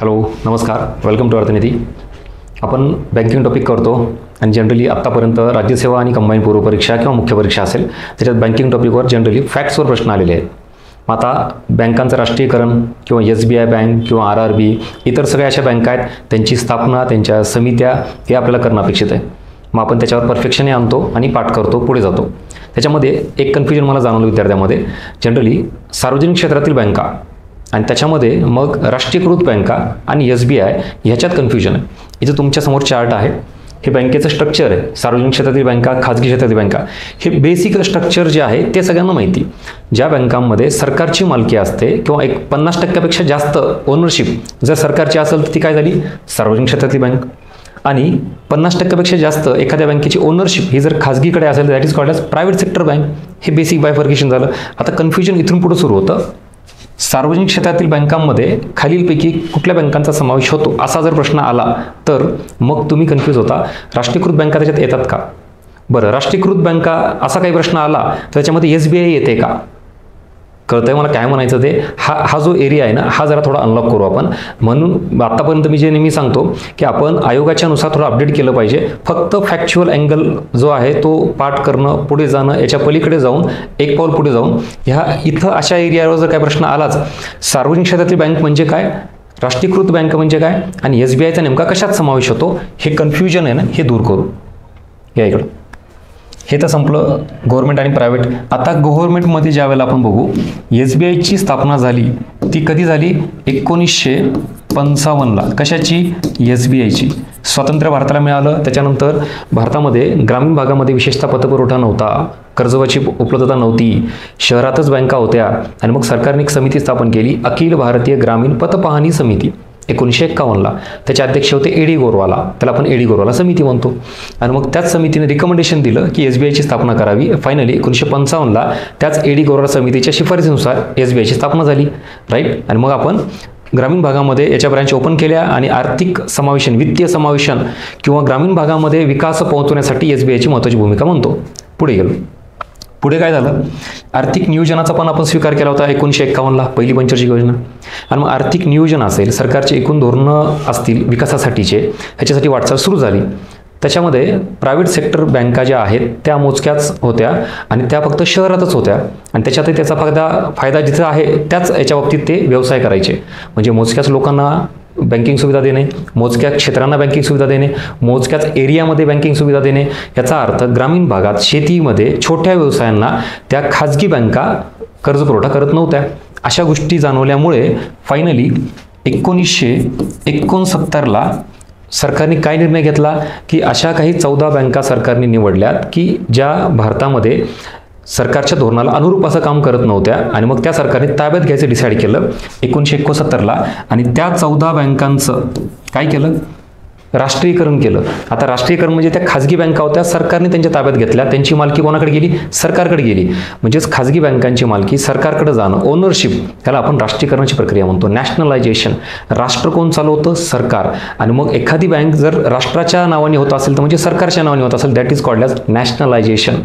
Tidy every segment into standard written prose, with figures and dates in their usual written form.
Hello नमस्कार, welcome to अर्थनिधी. आपण banking topic करतो आणि जनरली आत्तापर्यंत राज्यसेवा आणि कंबाईन पूर्व परीक्षा किंवा मुख्य परीक्षा असेल त्याच्यात बँकिंग टॉपिकवर जनरली फॅक्ट्सवर प्रश्न आलेले आहेत. मग आता बँकांचं राष्ट्रीयकरण किंवा SBI बँक किंवा RRB इतर सगळ्या अशा बँका आहेत, त्यांची स्थापना, त्यांच्या समित्या हे आपल्याला करणं अपेक्षित आहे. मग आपण त्याच्यावर परफेक्शनही आणतो आणि पाठ करतो, पुढे जातो. त्याच्यामध्ये एक कन्फ्युजन मला जाणवलं विद्यार्थ्यांमध्ये, जनरली सार्वजनिक क्षेत्रातील बँका आणि त्याच्यामध्ये मग राष्ट्रीयकृत बँका आणि SBI ह्याच्यात कन्फ्युजन आहे. इथं तुमच्यासमोर चार्ट आहे, हे बँकेचं स्ट्रक्चर आहे. सार्वजनिक क्षेत्रातील बँका, खाजगी क्षेत्रातील बँका, हे बेसिक स्ट्रक्चर जे आहे ते सगळ्यांना माहिती. ज्या बँकांमध्ये सरकारची मालकी असते किंवा 50% जास्त ओनरशिप जर सरकारची असेल तर ती काय झाली, सार्वजनिक क्षेत्रातील बँक. आणि 50% जास्त एखाद्या बँकेची ओनरशिप ही जर खाजगीकडे असेल that is called as private sector bank. हे बेसिक बायफर्केशन झालं. आता कन्फ्युजन इथून पुढे सुरू होतं. सार्वजनिक क्षेत्रातील बँकांमध्ये खालीलपैकी कुठल्या बँकांचा समावेश होतो असा जर प्रश्न आला तर मग तुम्ही कन्फ्यूज होता, राष्ट्रीयकृत बँका त्याच्यात येतात का? बरं, राष्ट्रीयकृत बँका असा काही प्रश्न आला तर त्याच्यामध्ये SBI येते का? कळतंय मला काय म्हणायचं ते. हा जो एरिया आहे ना, हा जरा थोडा अनलॉक करू आपण. म्हणून आतापर्यंत मी जे नेहमी सांगतो की आपण आयोगाच्या नुसार थोडं अपडेट केलं पाहिजे. फक्त फॅक्च्युअल अँगल जो आहे तो पाठ करणं, पुढे जाणं, याच्या पलीकडे जाऊन एक पाऊल पुढे जाऊन ह्या इथं अशा एरियावर जर काय प्रश्न आलाच, सार्वजनिक क्षेत्रातील बँक म्हणजे काय, राष्ट्रीयकृत बँक म्हणजे काय आणि SBIचा नेमका कशात समावेश होतो, हे कन्फ्युजन आहे ना, हे दूर करू. या इकडं हे तर संपलं गव्हर्नमेंट आणि प्रायव्हेट. आता गव्हर्नमेंटमध्ये ज्या वेळेला आपण बघू, SBIची स्थापना झाली ती कधी झाली, 1955ला. कशाची? SBIची. स्वातंत्र्य भारताला मिळालं. त्याच्यानंतर भारतामध्ये ग्रामीण भागामध्ये विशेषतः पतपुरवठा नव्हता, कर्जाची उपलब्धता नव्हती, शहरातच बँका होत्या आणि मग सरकारने एक समिती स्थापन केली, अखिल भारतीय ग्रामीण पतपाहणी समिती 1951ला. त्याचे अध्यक्ष होते AD गोरवाला. त्याला आपण AD गोरवाला समिती म्हणतो. आणि मग त्याच समितीने रिकमेंडेशन दिलं की SBIची स्थापना करावी. फायनली 1955ला त्याच AD गोरवाला समितीच्या शिफारसीनुसार SBIची स्थापना झाली. राईट. आणि मग आपण ग्रामीण भागामध्ये याच्या ब्रँच ओपन केल्या आणि आर्थिक समावेशन, वित्तीय समावेशन किंवा ग्रामीण भागामध्ये विकास पोहोचवण्यासाठी SBIची महत्त्वाची भूमिका म्हणतो. पुढे गेलो. पुढे काय झालं, आर्थिक नियोजनाचा पण आपण स्वीकार केला होता 1951ला, पहिली पंचवार्षिक योजना. आणि मग आर्थिक नियोजन असेल, सरकारचे एकूण धोरणं असतील विकासासाठीचे, ह्याच्यासाठी वाटचाल सुरू झाली. त्याच्यामध्ये प्रायव्हेट सेक्टर बँका ज्या आहेत त्या मोजक्याच होत्या आणि त्या फक्त शहरातच होत्या आणि त्याच्यातही त्याचा फायदा जिथं आहे त्याच याच्या बाबतीत ते व्यवसाय करायचे. म्हणजे मोजक्याच लोकांना बँकिंग सुविधा देणे, मोजक्या क्षेत्रांना बँकिंग सुविधा देणे, मोजक्याच एरियामध्ये बँकिंग सुविधा देणे. याचा अर्थ ग्रामीण भागात शेतीमध्ये छोट्या व्यवसायांना त्या खाजगी बँका कर्ज पुरवठा करत नव्हत्या. अशा गोष्टी जाणवल्यामुळे फायनली 1969ला सरकारने काय निर्णय घेतला की अशा काही 14 बँका सरकारने निवडल्यात की ज्या भारतामध्ये सरकारच्या धोरणाला अनुरूप असं काम करत नव्हत्या आणि मग त्या सरकारने ताब्यात घ्यायचं डिसाईड केलं 1969ला. आणि त्या 14 बँकांचं काय केलं, राष्ट्रीयकरण केलं. आता राष्ट्रीयकरण म्हणजे त्या खाजगी बँका होत्या, सरकारने त्यांच्या ताब्यात घेतल्या. त्यांची मालकी कोणाकडे गेली, सरकारकडे गेली. म्हणजेच खाजगी बँकांची मालकी सरकारकडे जाणं, ओनरशिप, त्याला आपण राष्ट्रीयकरणाची प्रक्रिया म्हणतो. नॅशनलायझेशन. राष्ट्र कोण चालवतं, सरकार. आणि मग एखादी बँक जर राष्ट्राच्या नावाने होत असेल तर म्हणजे सरकारच्या नावाने होत असेल that is called as nationalisation.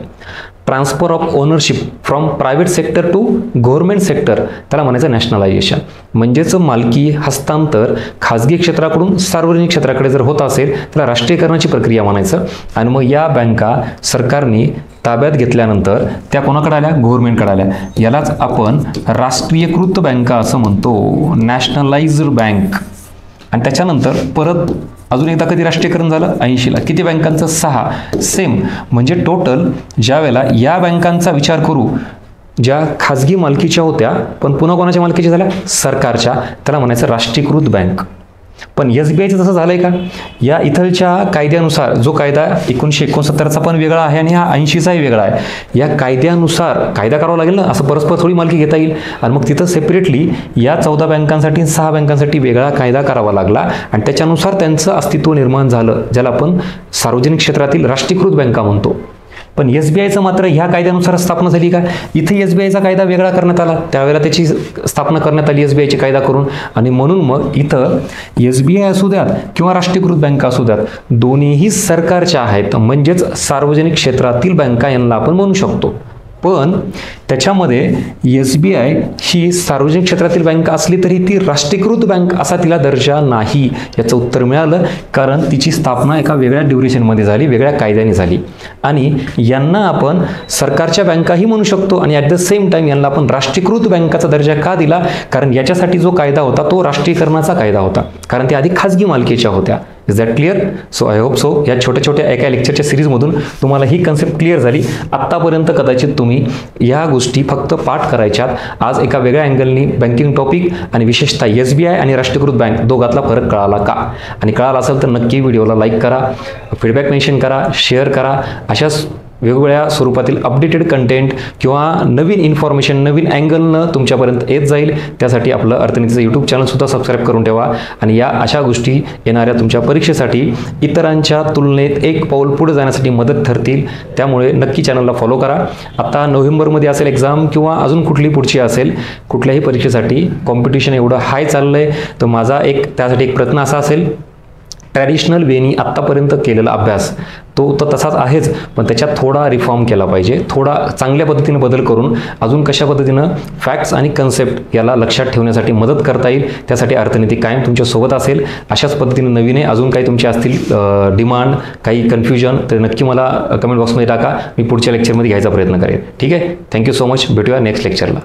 Transfer of ownership from private sector to government sector, त्याला म्हणायचं नॅशनलायझेशन. म्हणजेच मालकी हस्तांतर खाजगी क्षेत्राकडून सार्वजनिक क्षेत्राकडे जर होत असेल त्याला राष्ट्रीयकरणाची प्रक्रिया म्हणायचं. आणि मग या बँका सरकारने ताब्यात घेतल्यानंतर त्या कोणाकडे आल्या, गव्हर्नमेंटकडे आल्या. यालाच आपण राष्ट्रीयकृत बँका असं म्हणतो, नॅशनलाइज्ड बँक. आणि त्याच्यानंतर परत अजून एकदा कधी राष्ट्रीयकरण झालं, 80ला. किती बँकांचं, 6. सेम. म्हणजे टोटल ज्या वेळेला या बँकांचा विचार करू ज्या खाजगी मालकीच्या होत्या पण पुन्हा कोणाच्या मालकीच्या झाल्या, सरकारच्या, त्याला म्हणायचं राष्ट्रीयकृत बँक. पण SBIचं तसं झालंय का, या इथलच्या कायद्यानुसार, जो कायदा 1969चा पण वेगळा आहे आणि हा 80चाही वेगळा आहे, या कायद्यानुसार कायदा करावा लागेल ना, असं परस्पर थोडी मालकी घेता येईल. आणि मग तिथं सेपरेटली या 14 बँकांसाठी 6 बँकांसाठी वेगळा कायदा करावा लागला आणि त्याच्यानुसार त्यांचं अस्तित्व निर्माण झालं, ज्याला आपण सार्वजनिक क्षेत्रातील राष्ट्रीयकृत बँका म्हणतो. पण SBIचं मात्र ह्या कायद्यानुसार स्थापना झाली का, इथे SBIचा कायदा वेगळा करण्यात आला, त्यावेळेला त्याची स्थापना करण्यात आली SBIची कायदा करून. आणि म्हणून मग इथं SBI असू द्यात किंवा राष्ट्रीयकृत बँका असू द्यात, दोन्हीही सरकारच्या आहेत. म्हणजेच सार्वजनिक क्षेत्रातील बँका यांना आपण म्हणू शकतो. पण त्याच्यामध्ये SBI ही सार्वजनिक क्षेत्रातील बँक असली तरी ती राष्ट्रीयकृत बँक असा तिला दर्जा नाही, याचं उत्तर मिळालं कारण तिची स्थापना एका वेगळ्या ड्युरेशनमध्ये झाली, वेगळ्या कायद्याने झाली. आणि यांना आपण सरकारच्या बँकाही म्हणू शकतो आणि ॲट द सेम टाईम यांना आपण राष्ट्रीयकृत बँकाचा दर्जा का दिला, कारण याच्यासाठी जो कायदा होता तो राष्ट्रीयकरणाचा कायदा होता, कारण त्या आधी खाजगी मालकीच्या होत्या. Is that clear? So I hope so या छोट्या छोट्या एका लेक्चरच्या सिरीजमधून तुम्हाला ही कन्सेप्ट क्लिअर झाली. आत्तापर्यंत कदाचित तुम्ही या गोष्टी फक्त पाठ करायच्यात. आज एका वेगळ्या अँगलनी बँकिंग टॉपिक आणि विशेषतः SBI आणि राष्ट्रीयकृत बँक दोघातला फरक कळाला का, आणि कळाला असेल तर नक्की व्हिडिओला लाईक करा, फीडबॅक मेन्शन करा, शेअर करा. अशाच वेगवेगळ्या स्वरूपातील अपडेटेड कंटेंट किंवा नवीन इन्फॉर्मेशन नवीन अँगलनं तुमच्यापर्यंत येत जाईल. त्यासाठी आपलं अर्थनीतीचं यूट्यूब चॅनलसुद्धा सबस्क्राईब करून ठेवा आणि या अशा गोष्टी येणाऱ्या तुमच्या परीक्षेसाठी इतरांच्या तुलनेत एक पाऊल पुढे जाण्यासाठी मदत ठरतील. त्यामुळे नक्की चॅनलला फॉलो करा. आता नोव्हेंबरमध्ये असेल एक्झाम किंवा अजून कुठली पुढची असेल, कुठल्याही परीक्षेसाठी कॉम्पिटिशन एवढं हाय चाललं आहे, तर माझा त्यासाठी एक प्रयत्न असा असेल, ट्रॅडिशनल वेनी आत्तापर्यंत केलेला अभ्यास तो तर तसाच आहेच, पण त्याच्यात थोडा रिफॉर्म केला पाहिजे, थोडा चांगल्या पद्धतीने बदल करून अजून कशा पद्धतीनं फॅक्ट्स आणि कन्सेप्ट याला लक्षात ठेवण्यासाठी मदत करता येईल. त्यासाठी अर्थनीती कायम तुमच्यासोबत असेल. अशाच पद्धतीने नवीन अजून काही तुमचे असतील डिमांड, काही कन्फ्युजन, तर नक्की मला कमेंट बॉक्समध्ये टाका. मी पुढच्या लेक्चरमध्ये घ्यायचा प्रयत्न करेन. ठीक आहे. Thank you so much. भेटूया नेक्स्ट लेक्चरला.